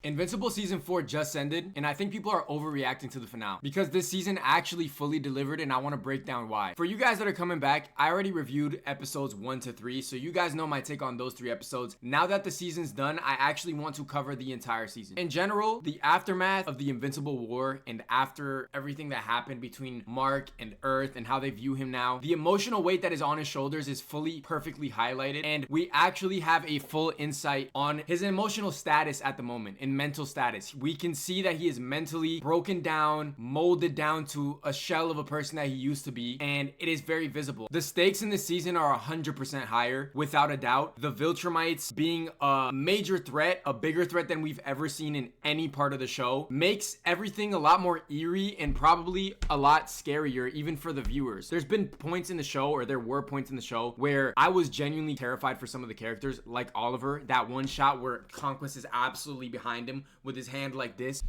Invincible Season 4 just ended, and I think people are overreacting to the finale because this season actually fully delivered, and I want to break down why. For you guys that are coming back, I already reviewed episodes 1 to 3, so you guys know my take on those 3 episodes. Now that the season's done, I actually want to cover the entire season. In general, the aftermath of the Invincible War and after everything that happened between Mark and Earth and how they view him now, the emotional weight that is on his shoulders is fully perfectly highlighted, and we actually have a full insight on his emotional status at the moment. Mental status. We can see that he is mentally broken down, molded down to a shell of a person that he used to be, and it is very visible. The stakes in this season are 100% higher, without a doubt. The Viltrumites being a major threat, a bigger threat than we've ever seen in any part of the show, makes everything a lot more eerie and probably a lot scarier even for the viewers. There's been points in the show, or there were points in the show, where I was genuinely terrified for some of the characters, like Oliver. That one shot where Conquest is absolutely behind him with his hand like this.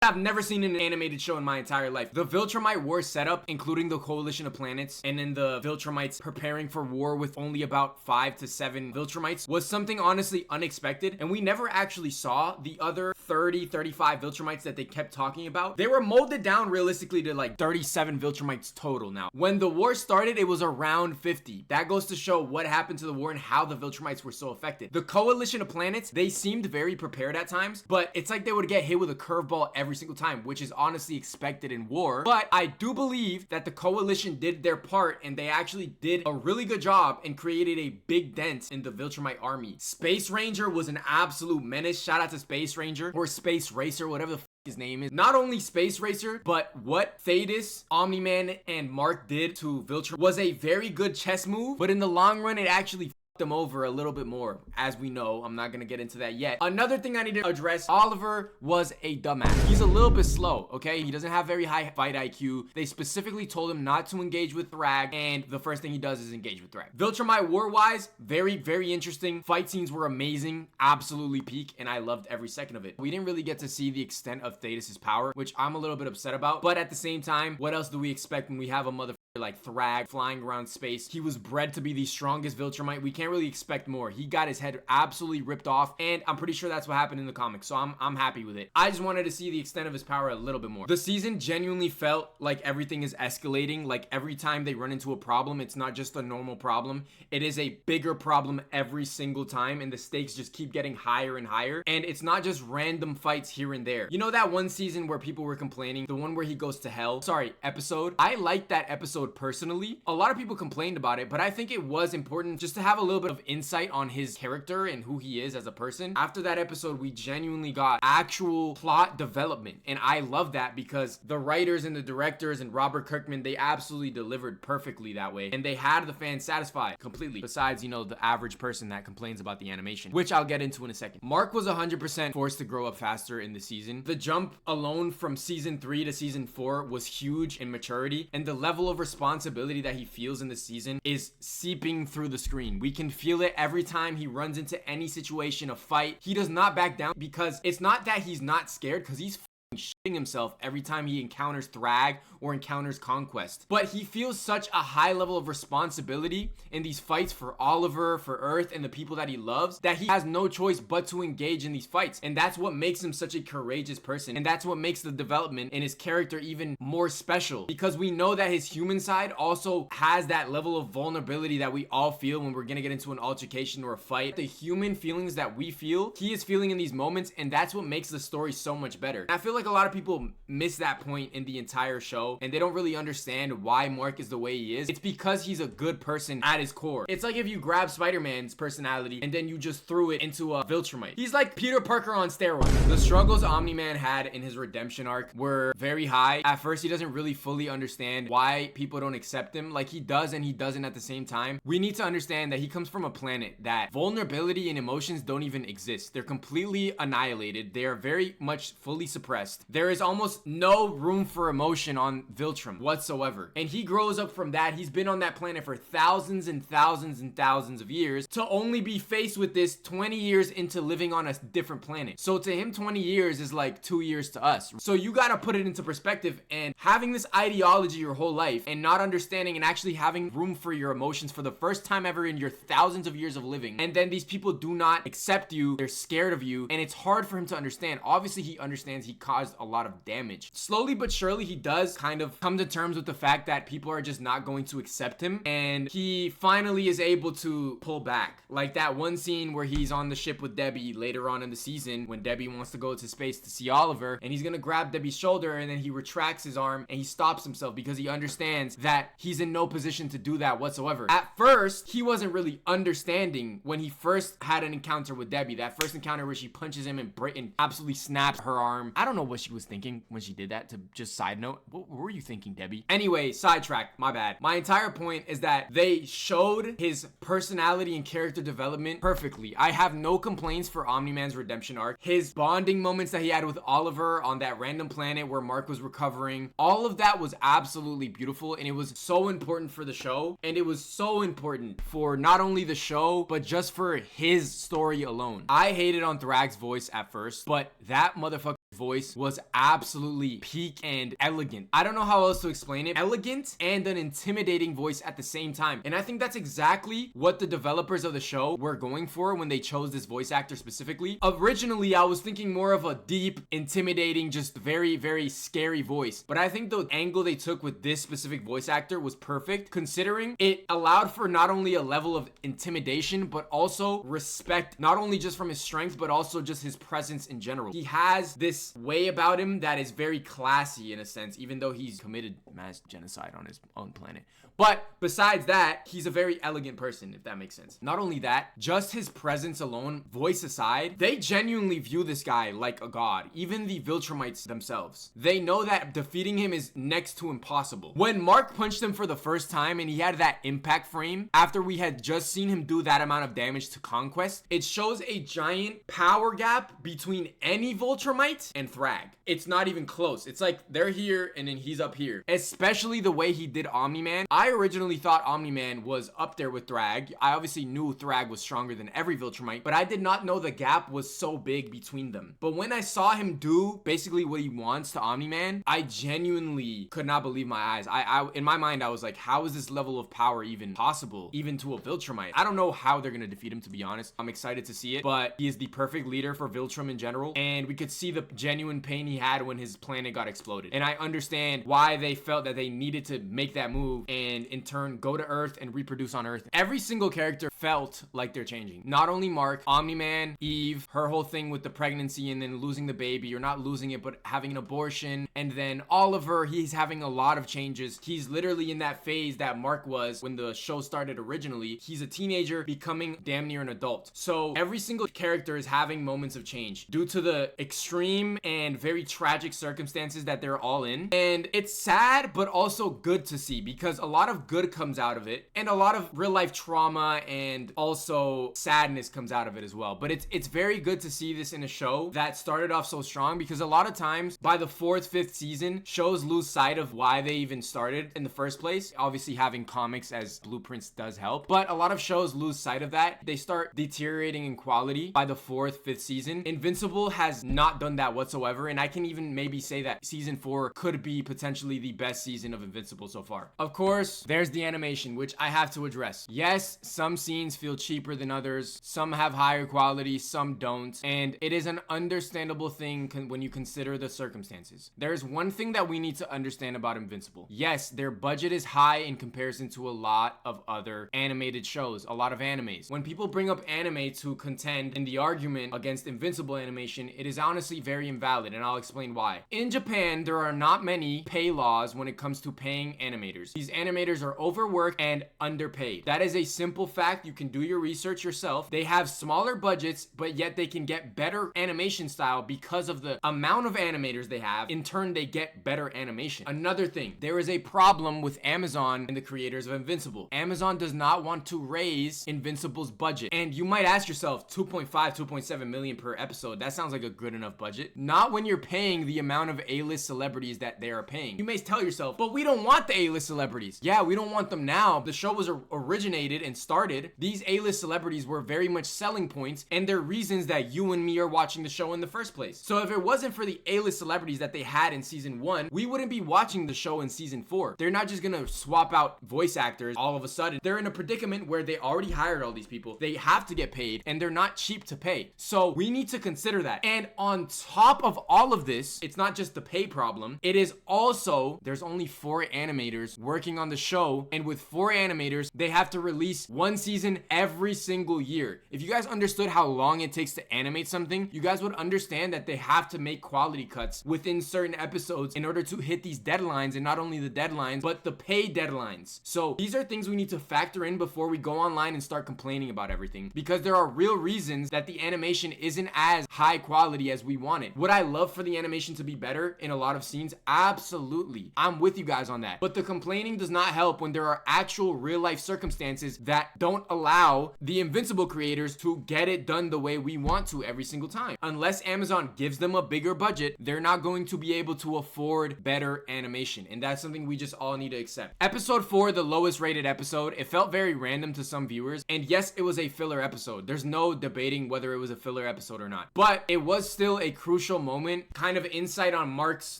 I've never seen in an animated show in my entire life. The Viltrumite war setup, including the coalition of planets, and then the Viltrumites preparing for war with only about 5 to 7 Viltrumites, was something honestly unexpected, and we never actually saw the other 35 Viltrumites that they kept talking about. They were molded down realistically to like 37 Viltrumites total now. When the war started, it was around 50. That goes to show what happened to the war and how the Viltrumites were so affected. The coalition of planets, they seemed very prepared at times, but it's like they would get hit with a curveball every single time, which is honestly expected in war. But I do believe that the coalition did their part, and they actually did a really good job and created a big dent in the Viltrumite army. Space Ranger was an absolute menace. Shout out to Space Ranger, or Space Racer, whatever the his name is. Not only Space Racer, but what Thetis, Omni-Man, and Mark did to Viltrum was a very good chess move, but in the long run, it actually them over a little bit more, as we know. I'm not gonna get into that yet. Another thing I need to address, Oliver was a dumbass. He's a little bit slow, okay? He doesn't have very high fight IQ. They specifically told him not to engage with Thrag, and the first thing he does is engage with Thrag. Viltrumite war-wise, very interesting. Fight scenes were amazing, absolutely peak, and I loved every second of it. We didn't really get to see the extent of Thetis' power, which I'm a little bit upset about, but at the same time, what else do we expect when we have a motherfucker like Thrag flying around space? He was bred to be the strongest Viltrumite. We can't really expect more. He got his head absolutely ripped off, and I'm pretty sure that's what happened in the comics, so I'm happy with it. I just wanted to see the extent of his power a little bit more. The season genuinely felt like everything is escalating. Like every time they run into a problem, it's not just a normal problem. It is a bigger problem every single time, and the stakes just keep getting higher and higher, and it's not just random fights here and there. You know that one season where people were complaining, the one where he goes to hell? Sorry, episode. I liked that episode personally. A lot of people complained about it, but I think it was important just to have a little bit of insight on his character and who he is as a person. After that episode, we genuinely got actual plot development, and I love that because the writers and the directors and Robert Kirkman, they absolutely delivered perfectly that way, and they had the fans satisfied completely, besides, you know, the average person that complains about the animation, which I'll get into in a second. Mark was 100% forced to grow up faster in the season. The jump alone from season 3 to season 4 was huge in maturity, and the level of responsibility that he feels in the season is seeping through the screen. We can feel it every time he runs into any situation, a fight. He does not back down, because it's not that he's not scared, because he's shitting himself every time he encounters Thrag or encounters Conquest, but he feels such a high level of responsibility in these fights for Oliver, for Earth, and the people that he loves, that he has no choice but to engage in these fights. And that's what makes him such a courageous person, and that's what makes the development in his character even more special, because we know that his human side also has that level of vulnerability that we all feel when we're gonna get into an altercation or a fight. The human feelings that we feel, he is feeling in these moments, and that's what makes the story so much better. I feel like a lot of people miss that point in the entire show, and they don't really understand why Mark is the way he is. It's because he's a good person at his core. It's like if you grab Spider-Man's personality and then you just threw it into a Viltrumite. He's like Peter Parker on steroids. The struggles Omni-Man had in his redemption arc were very high. At first, he doesn't really fully understand why people don't accept him. Like, he does and he doesn't at the same time. We need to understand that he comes from a planet that vulnerability and emotions don't even exist. They're completely annihilated. They are very much fully suppressed. trust. There is almost no room for emotion on Viltrum whatsoever. And he grows up from that. He's been on that planet for thousands and thousands and thousands of years to only be faced with this 20 years into living on a different planet. So to him, 20 years is like 2 years to us. So you gotta put it into perspective, and having this ideology your whole life and not understanding and actually having room for your emotions for the first time ever in your thousands of years of living. And then these people do not accept you. They're scared of you. And it's hard for him to understand. Obviously, he understands he caused a lot of damage. Slowly but surely, he does kind of come to terms with the fact that people are just not going to accept him. And he finally is able to pull back. Like that one scene where he's on the ship with Debbie later on in the season when Debbie wants to go to space to see Oliver, and he's gonna grab Debbie's shoulder, and then he retracts his arm and he stops himself because he understands that he's in no position to do that whatsoever. At first, he wasn't really understanding when he first had an encounter with Debbie. That first encounter where she punches him and absolutely snaps her arm. I don't know what she was thinking when she did that. To just side note, what were you thinking, Debbie? Anyway, sidetrack, my bad. My entire point is that they showed his personality and character development perfectly. I have no complaints for Omni-Man's redemption arc. His bonding moments that he had with Oliver on that random planet where Mark was recovering, all of that was absolutely beautiful, and it was so important for the show, and it was so important for not only the show but just for his story alone. I hated on Thrag's voice at first, but that motherfucker voice was absolutely peak and elegant. I don't know how else to explain it. Elegant and an intimidating voice at the same time. And I think that's exactly what the developers of the show were going for when they chose this voice actor specifically. Originally, I was thinking more of a deep, intimidating, just very, very scary voice. But I think the angle they took with this specific voice actor was perfect, considering it allowed for not only a level of intimidation, but also respect, not only just from his strength, but also just his presence in general. He has this way about him that is very classy in a sense, even though he's committed mass genocide on his own planet. But besides that, he's a very elegant person, if that makes sense. Not only that, just his presence alone, voice aside, they genuinely view this guy like a god. Even the Viltrumites themselves. They know that defeating him is next to impossible. When Mark punched him for the first time and he had that impact frame, after we had just seen him do that amount of damage to Conquest, it shows a giant power gap between any Viltrumite and Thrag. It's not even close. It's like they're here and then he's up here. Especially the way he did Omni-Man. I originally thought Omni-Man was up there with Thrag. I obviously knew Thrag was stronger than every Viltrumite, but I did not know the gap was so big between them. But when I saw him do basically what he wants to Omni-Man, I genuinely could not believe my eyes. I in my mind, I was like, how is this level of power even possible, even to a Viltrumite? I don't know how they're gonna defeat him, to be honest. I'm excited to see it, but he is the perfect leader for Viltrum in general, and we could see the genuine pain he had when his planet got exploded. And I understand why they felt that they needed to make that move and in turn go to Earth and reproduce on Earth. Every single character felt like they're changing. Not only Mark, Omni-Man, Eve, her whole thing with the pregnancy and then losing the baby, or not losing it, but having an abortion. And then Oliver, he's having a lot of changes. He's literally in that phase that Mark was when the show started originally. He's a teenager becoming damn near an adult. So every single character is having moments of change due to the extreme and very tragic circumstances that they're all in. And it's sad, but also good to see, because a lot of good comes out of it and a lot of real life trauma and also sadness comes out of it as well. But it's very good to see this in a show that started off so strong, because a lot of times by the 4th, 5th season, shows lose sight of why they even started in the first place. Obviously having comics as blueprints does help, but a lot of shows lose sight of that. They start deteriorating in quality by the 4th, 5th season. Invincible has not done that whatsoever, and I can even maybe say that season 4 could be potentially the best season of Invincible so far. Of course, there's the animation, which I have to address. Yes, some scenes feel cheaper than others, some have higher quality, some don't, and it is an understandable thing when you consider the circumstances. There's one thing that we need to understand about Invincible. Yes, their budget is high in comparison to a lot of other animated shows, a lot of animes. When people bring up anime to contend in the argument against Invincible animation, it is honestly very invalid, and I'll explain why. In Japan, there are not many pay laws when it comes to paying animators. These animators are overworked and underpaid. That is a simple fact. You can do your research yourself. They have smaller budgets, but yet they can get better animation style because of the amount of animators they have. In turn, they get better animation. Another thing, there is a problem with Amazon and the creators of Invincible. Amazon does not want to raise Invincible's budget. And you might ask yourself, 2.5, 2.7 million per episode. That sounds like a good enough budget. not when you're paying the amount of A-list celebrities that they are paying. You may tell yourself, but we don't want the A-list celebrities. Yeah, we don't want them now. The show was originated and started. These A-list celebrities were very much selling points, and they're reasons that you and me are watching the show in the first place. So if it wasn't for the A-list celebrities that they had in season 1, we wouldn't be watching the show in season 4. They're not just gonna swap out voice actors all of a sudden. They're in a predicament where they already hired all these people. They have to get paid, and they're not cheap to pay. So we need to consider that. And on top of all of this, it's not just the pay problem. It is also, there's only 4 animators working on the show, and with 4 animators, they have to release 1 season every single year. If you guys understood how long it takes to animate something, you guys would understand that they have to make quality cuts within certain episodes in order to hit these deadlines, and not only the deadlines, but the pay deadlines. So these are things we need to factor in before we go online and start complaining about everything, because there are real reasons that the animation isn't as high quality as we want it. Would I love for the animation to be better in a lot of scenes? Absolutely. I'm with you guys on that. But the complaining does not help when there are actual real life circumstances that don't allow the Invincible creators to get it done the way we want to every single time. Unless Amazon gives them a bigger budget, they're not going to be able to afford better animation. And that's something we just all need to accept. Episode 4, the lowest rated episode, it felt very random to some viewers. And yes, it was a filler episode. There's no debating whether it was a filler episode or not. But it was still a crucial moment, kind of insight on Mark's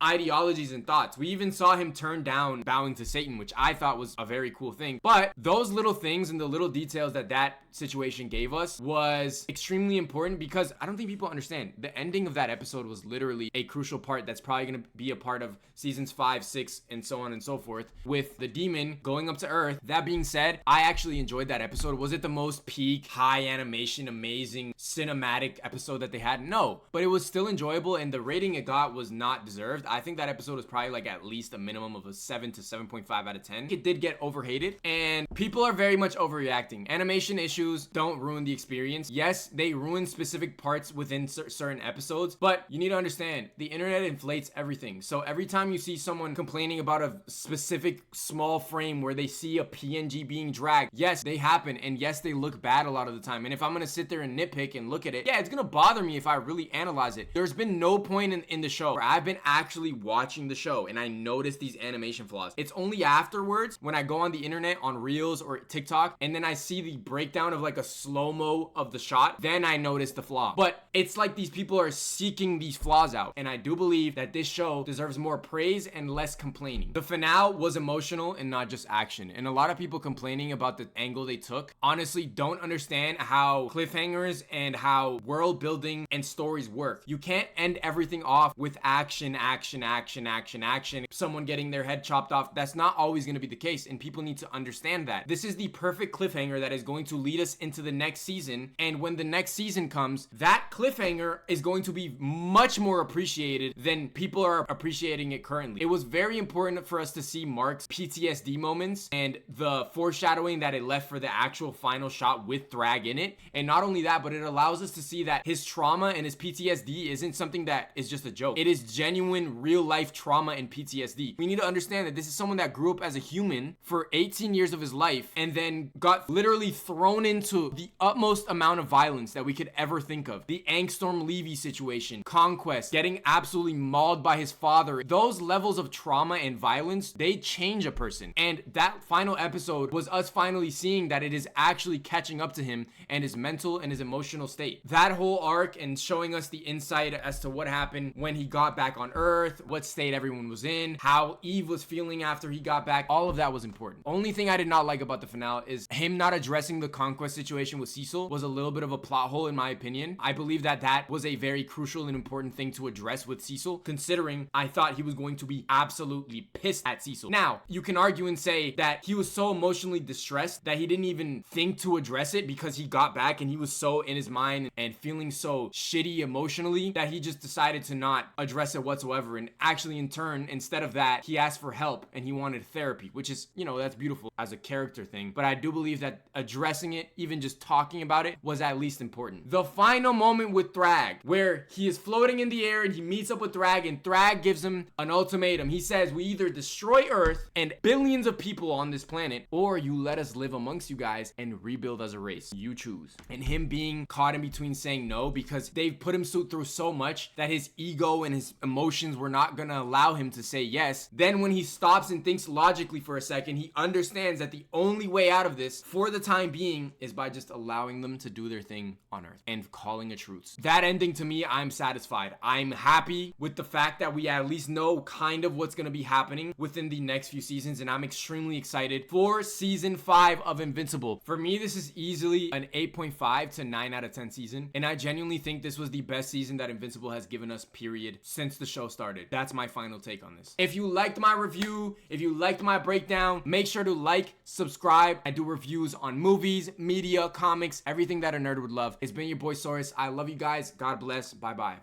ideologies and thoughts. We even saw him turn down bowing to Satan, which I thought was a very cool thing. But those little things and the little details that situation gave us was extremely important, because I don't think people understand. The ending of that episode was literally a crucial part that's probably going to be a part of seasons 5, 6, and so on and so forth, with the demon going up to Earth. That being said, I actually enjoyed that episode. Was it the most peak, high animation, amazing, cinematic episode that they had? No, but it was still enjoyable, and the rating it got was not deserved. I think that episode was probably like at least a minimum of a 7 to 7.5 out of 10. It did get overhated, and people are very much overreacting. Animation issues don't ruin the experience. Yes, they ruin specific parts within certain episodes, but you need to understand, the internet inflates everything. So every time you see someone complaining about a specific small frame where they see a PNG being dragged, yes, they happen, and yes, they look bad a lot of the time. And if I'm gonna sit there and nitpick and look at it, yeah, it's gonna bother me if I really analyze it. There's been no point in the show where I've been actually watching the show and I notice these animation flaws. It's only afterwards when I go on the internet on Reels or TikTok and then I see the breakdown of like a slow-mo of the shot, then I notice the flaw. But it's like these people are seeking these flaws out, and I do believe that this show deserves more praise and less complaining. The finale was emotional and not just action, and a lot of people complaining about the angle they took honestly don't understand how cliffhangers and how world building and stories work. You can't end everything off with action, someone getting their head chopped off. That's not always going to be the case, and people need to understand that. This is the perfect cliffhanger that is going to lead us into the next season, and when the next season comes, that cliffhanger is going to be much more appreciated than people are appreciating it currently. It was very important for us to see Mark's PTSD moments and the foreshadowing that it left for the actual final shot with Thrag in it. And not only that, but it allows us to see that his trauma and his PTSD isn't something that is just a joke. It is genuine real life trauma and PTSD. We need to understand that this is someone that grew up as a human for 18 years of his life and then got literally thrown into the utmost amount of violence that we could ever think of. The Angstorm Levy situation, Conquest, getting absolutely mauled by his father. Those levels of trauma and violence, they change a person. And that final episode was us finally seeing that it is actually catching up to him and his mental and his emotional state. That whole arc and showing us the insight as to what happened when he got back on Earth, what state everyone was in, how Eve was feeling after he got back, all of that was important. Only thing I did not like about the finale is him not addressing the Conquest situation with Cecil was a little bit of a plot hole in my opinion. I believe that that was a very crucial and important thing to address with Cecil, considering I thought he was going to be absolutely pissed at Cecil. Now, you can argue and say that he was so emotionally distressed that he didn't even think to address it because he got back and he was so in his mind and feeling so shitty emotionally that he just decided to not address it whatsoever. And actually, in turn, instead of that, he asked for help and he wanted therapy, which is, you know, that's beautiful as a character thing. But I do believe that addressing it, even just talking about it, was at least important. The final moment with Thrag, where he is floating in the air and he meets up with Thrag, and Thrag gives him an ultimatum. He says, we either destroy Earth and billions of people on this planet, or you let us live amongst you guys and rebuild as a race. You choose. And him being caught in between saying no, because they've put him through so much much that his ego and his emotions were not gonna allow him to say yes. Then when he stops and thinks logically for a second, he understands that the only way out of this for the time being is by just allowing them to do their thing on Earth and calling a truce. That ending, to me, I'm satisfied. I'm happy with the fact that we at least know kind of what's gonna be happening within the next few seasons, and I'm extremely excited for season 5 of Invincible. For me, this is easily an 8.5 to 9 out of 10 season, and I genuinely think this was the best season that Invincible has given us, period, since the show started. That's my final take on this. If you liked my review, if you liked my breakdown, make sure to like, subscribe. I do reviews on movies, media, comics, everything that a nerd would love. It's been your boy Saurus. I love you guys. God bless. Bye bye.